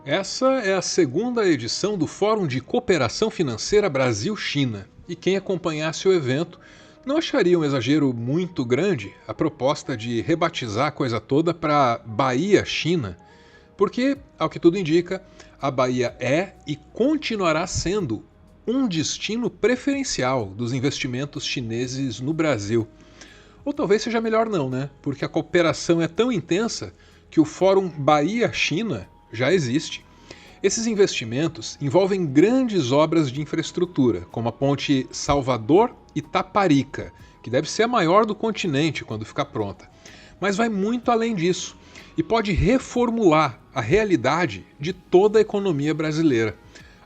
Essa é a segunda edição do Fórum de Cooperação Financeira Brasil-China, e quem acompanhasse o evento não acharia um exagero muito grande a proposta de rebatizar a coisa toda para Bahia-China, porque, ao que tudo indica, a Bahia é e continuará sendo um destino preferencial dos investimentos chineses no Brasil. Ou talvez seja melhor não, né? Porque a cooperação é tão intensa que o Fórum Bahia-China já existe. Esses investimentos envolvem grandes obras de infraestrutura, como a ponte Salvador-Itaparica, que deve ser a maior do continente quando ficar pronta. Mas vai muito além disso e pode reformular a realidade de toda a economia brasileira.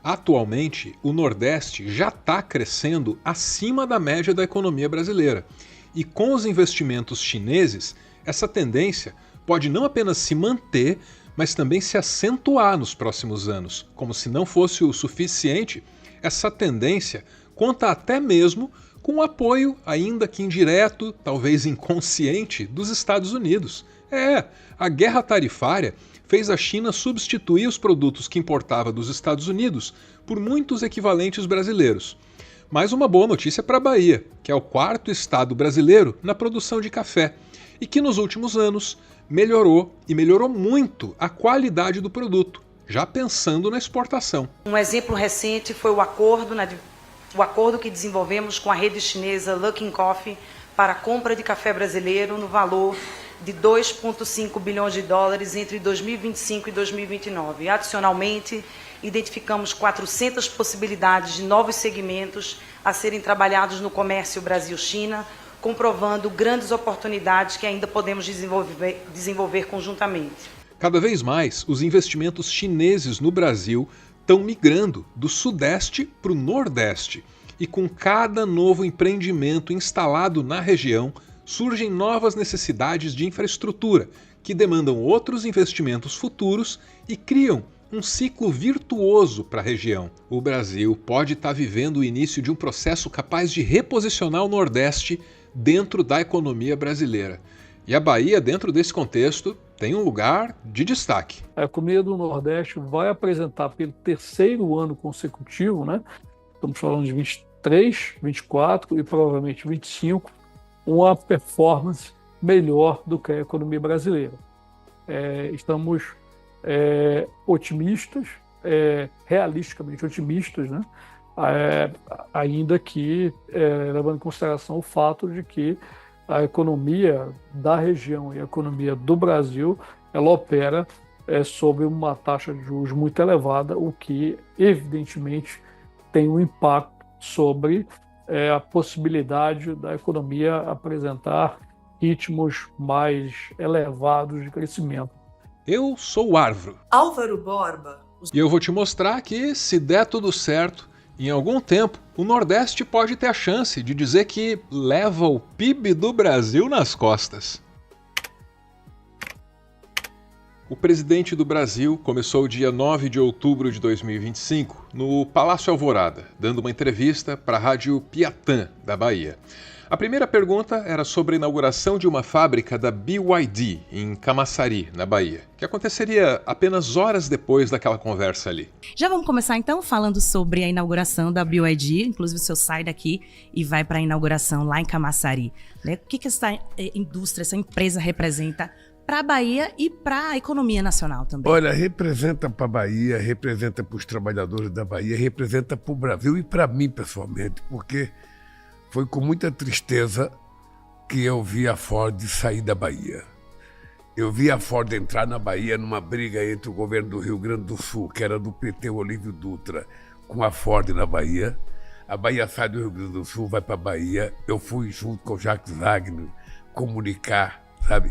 Atualmente, o Nordeste já está crescendo acima da média da economia brasileira. E com os investimentos chineses, essa tendência pode não apenas se manter, mas também se acentuar nos próximos anos. Como se não fosse o suficiente, essa tendência conta até mesmo com o apoio, ainda que indireto, talvez inconsciente, dos Estados Unidos. A guerra tarifária fez a China substituir os produtos que importava dos Estados Unidos por muitos equivalentes brasileiros. Mais uma boa notícia para a Bahia, que é o quarto estado brasileiro na produção de café, e que nos últimos anos melhorou muito a qualidade do produto, já pensando na exportação. Um exemplo recente foi o acordo que desenvolvemos com a rede chinesa Luckin Coffee para a compra de café brasileiro no valor de 2,5 bilhões de dólares entre 2025 e 2029. Adicionalmente, identificamos 400 possibilidades de novos segmentos a serem trabalhados no comércio Brasil-China, comprovando grandes oportunidades que ainda podemos desenvolver conjuntamente. Cada vez mais, os investimentos chineses no Brasil estão migrando do Sudeste para o Nordeste. E com cada novo empreendimento instalado na região, surgem novas necessidades de infraestrutura, que demandam outros investimentos futuros e criam um ciclo virtuoso para a região. O Brasil pode estar vivendo o início de um processo capaz de reposicionar o Nordeste dentro da economia brasileira. E a Bahia, dentro desse contexto, tem um lugar de destaque. A economia do Nordeste vai apresentar pelo terceiro ano consecutivo, né? Estamos falando de 23, 24 e provavelmente 25, uma performance melhor do que a economia brasileira. Estamos otimistas, realisticamente otimistas, né? Ainda que levando em consideração o fato de que a economia da região e a economia do Brasil, ela opera sobre uma taxa de juros muito elevada, o que evidentemente tem um impacto sobre a possibilidade da economia apresentar ritmos mais elevados de crescimento. Eu sou o Álvaro Borba. E eu vou te mostrar que, se der tudo certo, em algum tempo, o Nordeste pode ter a chance de dizer que leva o PIB do Brasil nas costas. O presidente do Brasil começou o dia 9 de outubro de 2025 no Palácio Alvorada, dando uma entrevista para a Rádio Piatã, da Bahia. A primeira pergunta era sobre a inauguração de uma fábrica da BYD em Camaçari, na Bahia, que aconteceria apenas horas depois daquela conversa ali. Já vamos começar então falando sobre a inauguração da BYD, inclusive o senhor sai daqui e vai para a inauguração lá em Camaçari. O que essa indústria, essa empresa representa para a Bahia e para a economia nacional também? Olha, representa para a Bahia, representa para os trabalhadores da Bahia, representa para o Brasil e para mim pessoalmente, porque foi com muita tristeza que eu vi a Ford sair da Bahia. Eu vi a Ford entrar na Bahia numa briga entre o governo do Rio Grande do Sul, que era do PT Olívio Dutra, com a Ford na Bahia. A Bahia sai do Rio Grande do Sul, vai para a Bahia. Eu fui junto com o Jacques Wagner comunicar, sabe,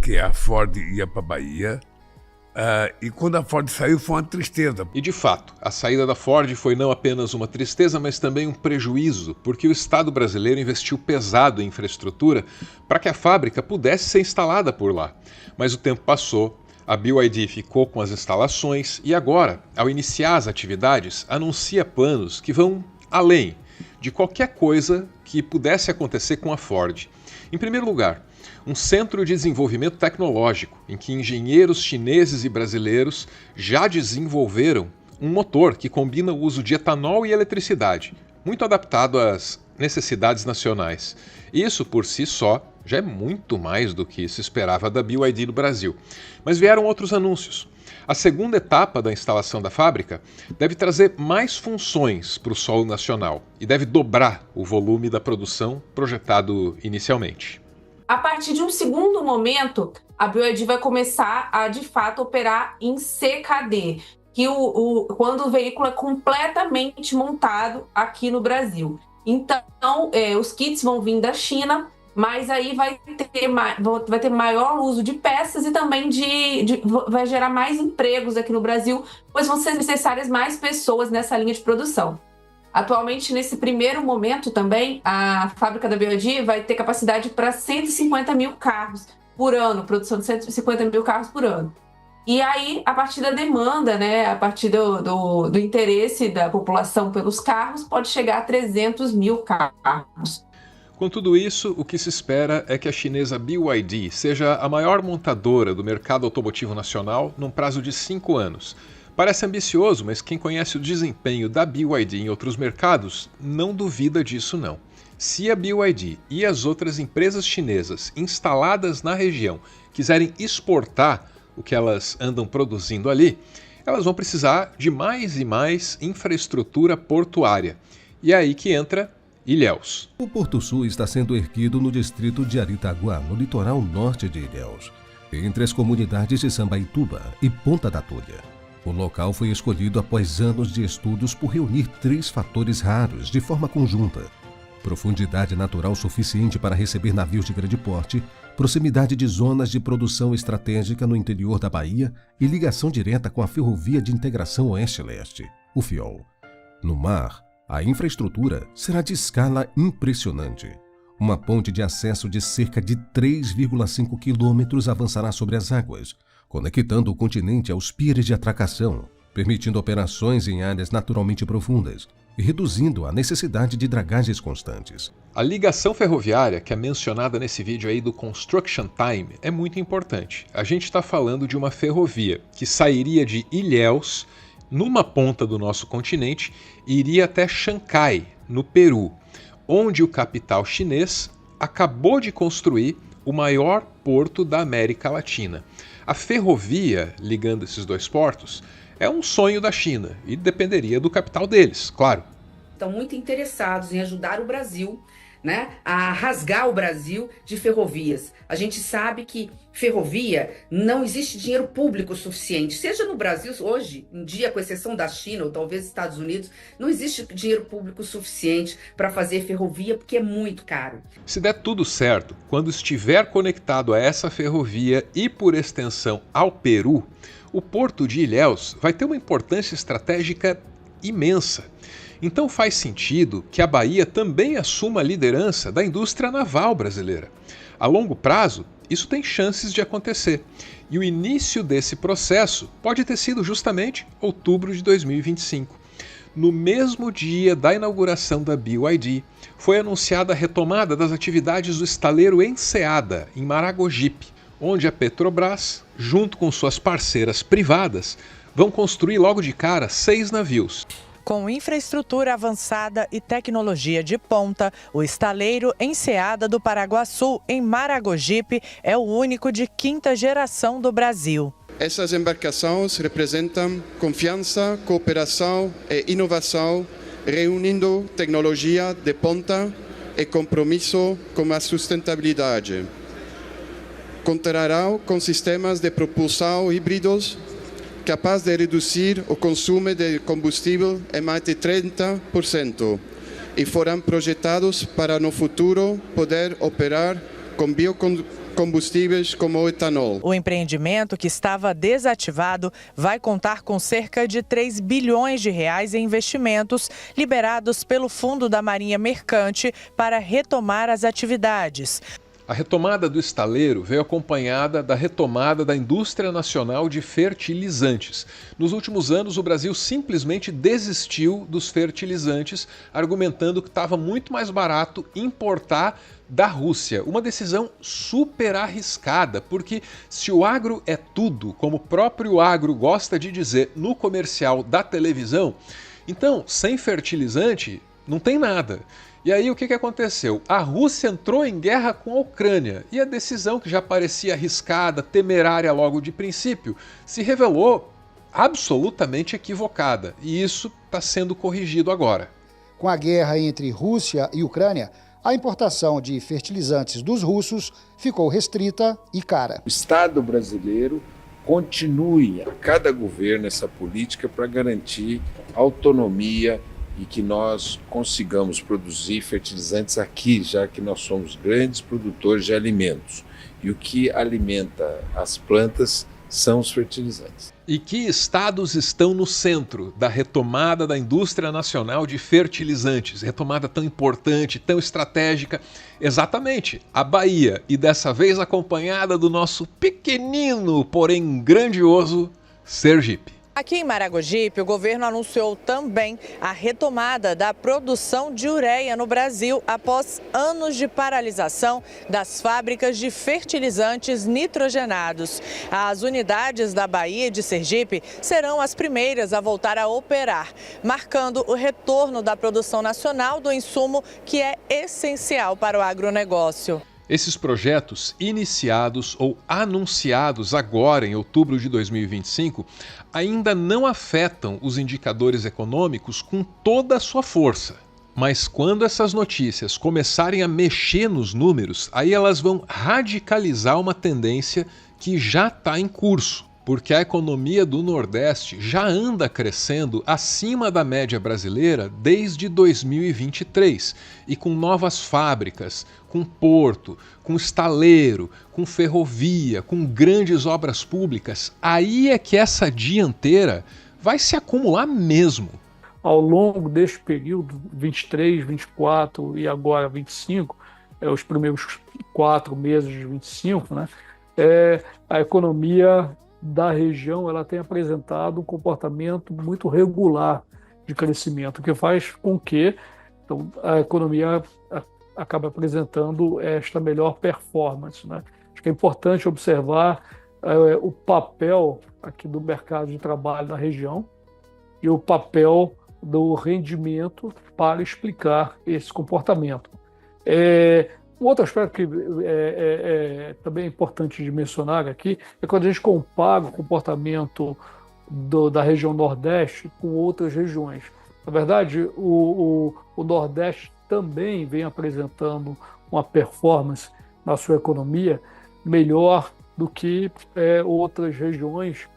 que a Ford ia para a Bahia. E quando a Ford saiu foi uma tristeza. E de fato, a saída da Ford foi não apenas uma tristeza, mas também um prejuízo, porque o Estado brasileiro investiu pesado em infraestrutura para que a fábrica pudesse ser instalada por lá. Mas o tempo passou, a BYD ficou com as instalações e agora, ao iniciar as atividades, anuncia planos que vão além de qualquer coisa que pudesse acontecer com a Ford. Em primeiro lugar, um centro de desenvolvimento tecnológico, em que engenheiros chineses e brasileiros já desenvolveram um motor que combina o uso de etanol e eletricidade, muito adaptado às necessidades nacionais. Isso, por si só, já é muito mais do que se esperava da BYD no Brasil. Mas vieram outros anúncios. A segunda etapa da instalação da fábrica deve trazer mais funções para o solo nacional e deve dobrar o volume da produção projetado inicialmente. A partir de um segundo momento, a BYD vai começar a, de fato, operar em CKD, que quando o veículo é completamente montado aqui no Brasil. Então, os kits vão vir da China, mas aí vai ter maior uso de peças e também vai gerar mais empregos aqui no Brasil, pois vão ser necessárias mais pessoas nessa linha de produção. Atualmente, nesse primeiro momento também, a fábrica da BYD vai ter capacidade para 150 mil carros por ano, produção de 150 mil carros por ano. E aí, a partir da demanda, né, a partir do interesse da população pelos carros, pode chegar a 300 mil carros. Com tudo isso, o que se espera é que a chinesa BYD seja a maior montadora do mercado automotivo nacional num prazo de 5 anos. Parece ambicioso, mas quem conhece o desempenho da BYD em outros mercados não duvida disso não. Se a BYD e as outras empresas chinesas instaladas na região quiserem exportar o que elas andam produzindo ali, elas vão precisar de mais e mais infraestrutura portuária. E é aí que entra Ilhéus. O Porto Sul está sendo erguido no distrito de Aritaguá, no litoral norte de Ilhéus, entre as comunidades de Sambaituba e Ponta da Tulha. O local foi escolhido após anos de estudos por reunir 3 fatores raros de forma conjunta: profundidade natural suficiente para receber navios de grande porte, proximidade de zonas de produção estratégica no interior da Bahia e ligação direta com a Ferrovia de Integração Oeste-Leste, o FIOL. No mar, a infraestrutura será de escala impressionante. Uma ponte de acesso de cerca de 3,5 quilômetros avançará sobre as águas, conectando o continente aos piers de atracação, permitindo operações em áreas naturalmente profundas e reduzindo a necessidade de dragagens constantes. A ligação ferroviária, que é mencionada nesse vídeo aí do Construction Time, é muito importante. A gente está falando de uma ferrovia que sairia de Ilhéus, numa ponta do nosso continente, e iria até Xangai, no Peru, onde o capital chinês acabou de construir o maior porto da América Latina. A ferrovia ligando esses 2 portos é um sonho da China e dependeria do capital deles, claro. Estão muito interessados em ajudar o Brasil, né, a rasgar o Brasil de ferrovias. A gente sabe que ferrovia não existe dinheiro público suficiente. Seja no Brasil hoje, em dia, com exceção da China ou talvez Estados Unidos, não existe dinheiro público suficiente para fazer ferrovia porque é muito caro. Se der tudo certo, quando estiver conectado a essa ferrovia e, por extensão, ao Peru, o porto de Ilhéus vai ter uma importância estratégica imensa. Então faz sentido que a Bahia também assuma a liderança da indústria naval brasileira. A longo prazo, isso tem chances de acontecer. E o início desse processo pode ter sido justamente outubro de 2025. No mesmo dia da inauguração da BYD, foi anunciada a retomada das atividades do estaleiro Enseada, em Maragogipe, onde a Petrobras, junto com suas parceiras privadas, vão construir logo de cara 6 navios. Com infraestrutura avançada e tecnologia de ponta, o estaleiro Enseada do Paraguaçu, em Maragogipe, é o único de 5ª geração do Brasil. Essas embarcações representam confiança, cooperação e inovação, reunindo tecnologia de ponta e compromisso com a sustentabilidade. Contarão com sistemas de propulsão híbridos capaz de reduzir o consumo de combustível em mais de 30% e foram projetados para no futuro poder operar com biocombustíveis como o etanol. O empreendimento, que estava desativado, vai contar com cerca de 3 bilhões de reais em investimentos liberados pelo Fundo da Marinha Mercante para retomar as atividades. A retomada do estaleiro veio acompanhada da retomada da indústria nacional de fertilizantes. Nos últimos anos, o Brasil simplesmente desistiu dos fertilizantes, argumentando que estava muito mais barato importar da Rússia. Uma decisão super arriscada, porque se o agro é tudo, como o próprio agro gosta de dizer no comercial da televisão, então, sem fertilizante, não tem nada. E aí o que aconteceu? A Rússia entrou em guerra com a Ucrânia e a decisão, que já parecia arriscada, temerária logo de princípio, se revelou absolutamente equivocada. E isso está sendo corrigido agora. Com a guerra entre Rússia e Ucrânia, a importação de fertilizantes dos russos ficou restrita e cara. O Estado brasileiro continue a cada governo essa política para garantir autonomia e que nós consigamos produzir fertilizantes aqui, já que nós somos grandes produtores de alimentos. E o que alimenta as plantas são os fertilizantes. E que estados estão no centro da retomada da indústria nacional de fertilizantes? Retomada tão importante, tão estratégica. Exatamente, a Bahia. E dessa vez acompanhada do nosso pequenino, porém grandioso, Sergipe. Aqui em Maragogipe, o governo anunciou também a retomada da produção de ureia no Brasil após anos de paralisação das fábricas de fertilizantes nitrogenados. As unidades da Bahia e de Sergipe serão as primeiras a voltar a operar, marcando o retorno da produção nacional do insumo que é essencial para o agronegócio. Esses projetos, iniciados ou anunciados agora em outubro de 2025, ainda não afetam os indicadores econômicos com toda a sua força. Mas quando essas notícias começarem a mexer nos números, aí elas vão radicalizar uma tendência que já está em curso. Porque a economia do Nordeste já anda crescendo acima da média brasileira desde 2023, e com novas fábricas, com porto, com estaleiro, com ferrovia, com grandes obras públicas, aí é que essa dianteira vai se acumular mesmo. Ao longo deste período, 23, 24 e agora 25, os primeiros 4 meses de 25, né, a economia da região ela tem apresentado um comportamento muito regular de crescimento, que faz com que então, a economia acabe apresentando esta melhor performance, né? Acho que é importante observar o papel aqui do mercado de trabalho na região e o papel do rendimento para explicar esse comportamento. Um outro aspecto que também é importante de mencionar aqui é quando a gente compara o comportamento da região Nordeste com outras regiões. Na verdade, o Nordeste também vem apresentando uma performance na sua economia melhor do que outras regiões,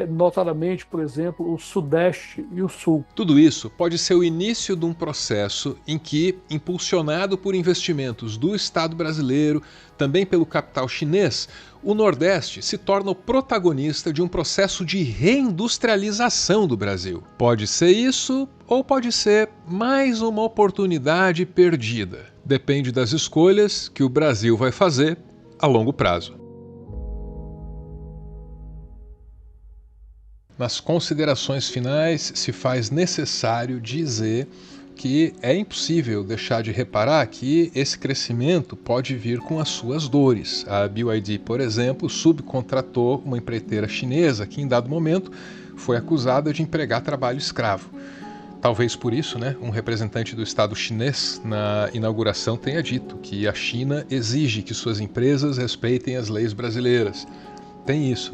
notadamente, por exemplo, o Sudeste e o Sul. Tudo isso pode ser o início de um processo em que, impulsionado por investimentos do Estado brasileiro, também pelo capital chinês, o Nordeste se torna o protagonista de um processo de reindustrialização do Brasil. Pode ser isso ou pode ser mais uma oportunidade perdida. Depende das escolhas que o Brasil vai fazer a longo prazo. Nas considerações finais, se faz necessário dizer que é impossível deixar de reparar que esse crescimento pode vir com as suas dores. A BYD, por exemplo, subcontratou uma empreiteira chinesa que, em dado momento, foi acusada de empregar trabalho escravo. Talvez por isso, um representante do Estado chinês na inauguração tenha dito que a China exige que suas empresas respeitem as leis brasileiras. Tem isso,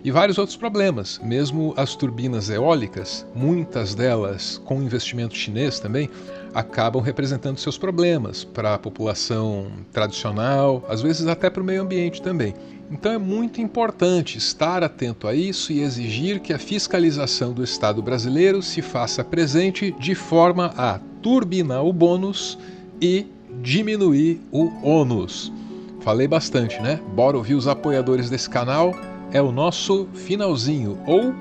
E vários outros problemas. Mesmo as turbinas eólicas, muitas delas com investimento chinês também, acabam representando seus problemas para a população tradicional, às vezes até para o meio ambiente também. Então é muito importante estar atento a isso e exigir que a fiscalização do Estado brasileiro se faça presente de forma a turbinar o bônus e diminuir o ônus. Falei bastante, Bora ouvir os apoiadores desse canal? É o nosso finalzinho, ou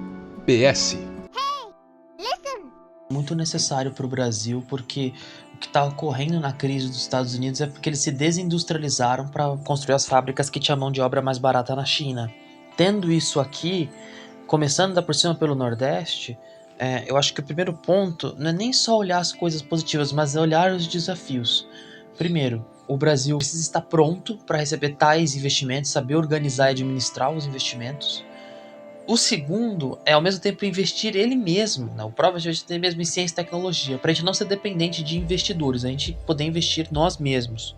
PS. Hey, listen! Muito necessário para o Brasil, porque o que está ocorrendo na crise dos Estados Unidos é porque eles se desindustrializaram para construir as fábricas que tinham mão de obra mais barata na China. Tendo isso aqui, começando da por cima pelo Nordeste, eu acho que o primeiro ponto não é nem só olhar as coisas positivas, mas é olhar os desafios. Primeiro, o Brasil precisa estar pronto para receber tais investimentos, saber organizar e administrar os investimentos. O segundo é, ao mesmo tempo, investir ele mesmo, né? O próprio investir mesmo em ciência e tecnologia, para a gente não ser dependente de investidores, a gente poder investir nós mesmos.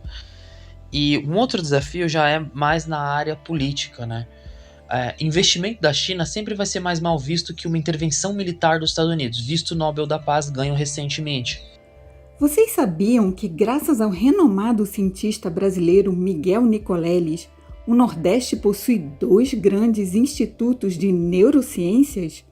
E um outro desafio já é mais na área política, né? Investimento da China sempre vai ser mais mal visto que uma intervenção militar dos Estados Unidos, visto o Nobel da Paz ganho recentemente. Vocês sabiam que, graças ao renomado cientista brasileiro Miguel Nicoleles, o Nordeste possui 2 grandes institutos de neurociências?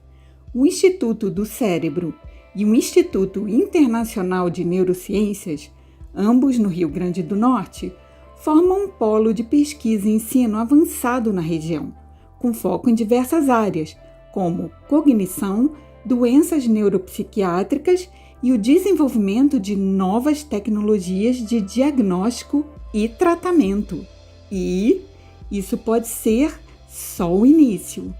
O Instituto do Cérebro e o Instituto Internacional de Neurociências, ambos no Rio Grande do Norte, formam um polo de pesquisa e ensino avançado na região, com foco em diversas áreas, como cognição, doenças neuropsiquiátricas e o desenvolvimento de novas tecnologias de diagnóstico e tratamento. E isso pode ser só o início.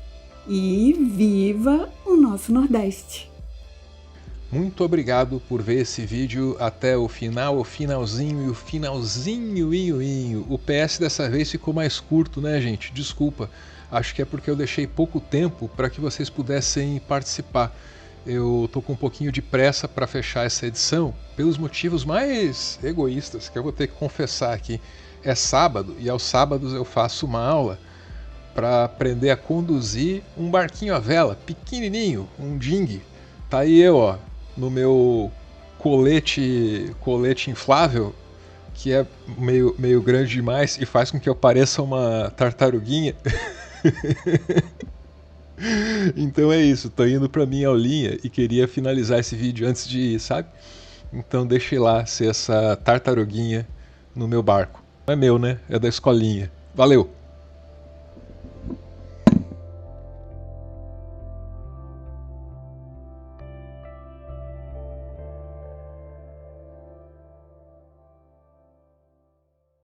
E viva o nosso Nordeste! Muito obrigado por ver esse vídeo até o final, o finalzinho e o finalzinho. O PS dessa vez ficou mais curto, né, gente? Desculpa. Acho que é porque eu deixei pouco tempo para que vocês pudessem participar. Eu tô com um pouquinho de pressa para fechar essa edição, pelos motivos mais egoístas que eu vou ter que confessar aqui. É sábado e aos sábados eu faço uma aula para aprender a conduzir um barquinho à vela, pequenininho, um dinghy. Tá aí eu, ó, no meu colete inflável, que é meio grande demais e faz com que eu pareça uma tartaruguinha. Então é isso, tô indo pra minha aulinha e queria finalizar esse vídeo antes de ir, sabe? Então deixei lá ser essa tartaruguinha no meu barco. Não é meu, né? É da escolinha. Valeu!